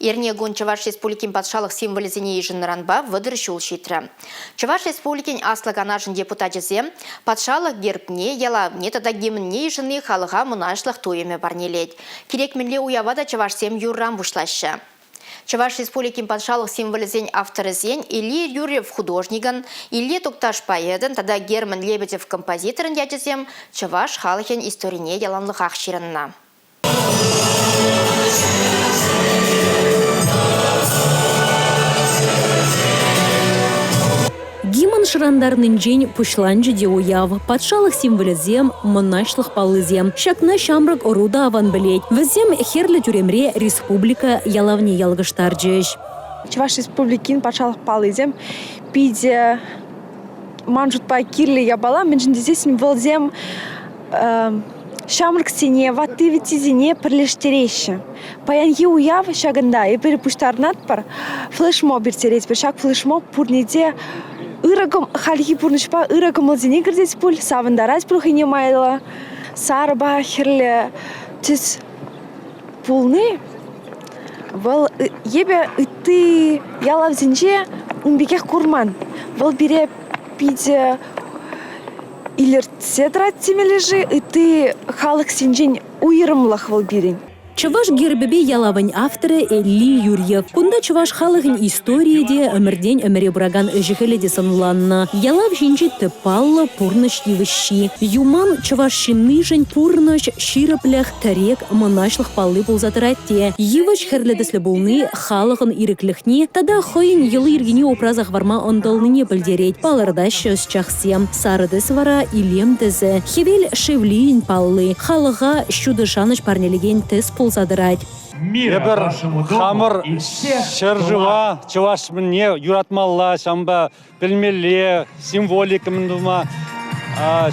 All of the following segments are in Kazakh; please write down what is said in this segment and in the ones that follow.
Ирне гун Чуваш Республикин патшалық символизіне ежінранба выдыр жол шейтірі. Чуваш Республикин аслыганашын депутатызем патшалық гербне, ялавне тада гемінне ежіні халыға мұнашлық тойыме барнелет. Керекмелі уявада Чувашсем юррам бұшлашы. Чуваш Республикин патшалық символизен авторызен или Юрьев художниган, или Тукташ поэден, тада Герман Лебедев композиторын ядезем Чуваш халыхен историне яланлық ақширынна. Гимн шырандарның жен пушланжы де уяв, патшалық символизем, мұнашлық палызем. Шакна шамрак оруда аван білет. Візем херлі тюремре республика ялавне ялғыштар жеш. Чуваш Республикин патшалық палызем, пиде манжутпай кирлі ябала, менжіндезе символизем шамрак сене, ваты витизине пірлештереші. Паянги уяв шагында, епері пуштарнат пар, флешмоб бертерет, шак флешмоб пурнеде ырагым халихи пурнышпа ырагым олзене кірдес пул, савындараз пулхине майла, сарба херлі тіз пулны. Вал ебе ыты ялавзенже умбекех курман. Вал бере пиде илертсе тратимележи, ыты халық сенжен уйрымлах вал берен. Чуваш гербебе ялавань авторы Элли Юрьев. Кунда чуваш халыгын историяде өмірден өміре бұраган жихеледе сануланна. Ялав жинчи тепалла пурныш евищи. Юман чуваш шинныжын пурныш широплях тарек мұнашлық паллы болзатыратте. Евыш херледеслі болны халыгын ирекліхне, тада хойын елы иргене образах варма ондалныне білдерет. Паларда шөз чахсем. Сарыдыс вара илемдізі. Хевел шевлиін паллы. Халыға шудышаныш парнелеген тез задырать. Ебір хамыр шыржыва, чуваш мне юратмалла, шамба пельмеле, символика міндума,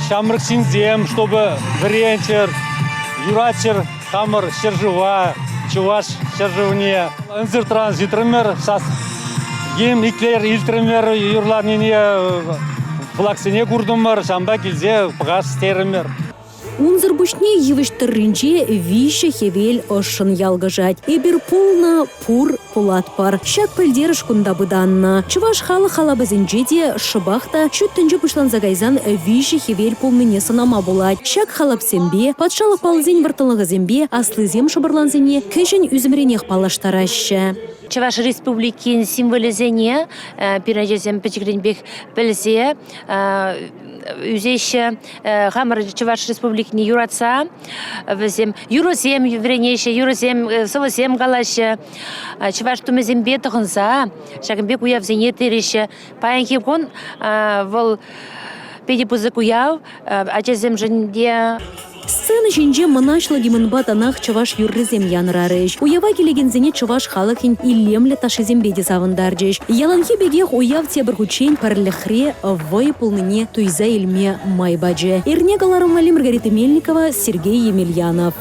шамрық синзем, чтобы вренчер, юратчер, хамыр шыржыва, чуваш шыржывне. Энзір транзитример, сас ем иклер илтример, юрларнине флаксине курдумыр, шамба келзе пғаш стеример. Унзыр бушне евіштіррінче вище хевел ошын ялгыжать. Эбір полна пур пулат пар. Шак пілдеріш кунда бұданна. Чуваш халы халабызынче де шыбақта чүттінче пышлан загайзан вище хевел полныне сынама булать. Шак халапсембе, патшалық палызен вартылығызембе, аслызем шыбырланзене кәшін үзімренех палаштараща. Чуваш Республикин символизене, пирajezem печекренбек пілзе, үзейші хамыр Чуваш Республикini юратса, візем юрозем вренеше, юрозем совозем галашы, Чуваш тумезембе тұғынса, шагымбек уявзене тереші, паянки кон вол педипузык уяв, ачезем жінде. Сцена жинже мұнашлы гимынба танах чуваш юррызем янрарыш. Уява келегензене чуваш халықын илемлі ташызембе де савындар жеш. Яланхи бегех уяв тебір хучен парлихре вай пулныне туйза илме майбаджы. Ирне галарым Маргарита Мельникова, Сергей Емельянов.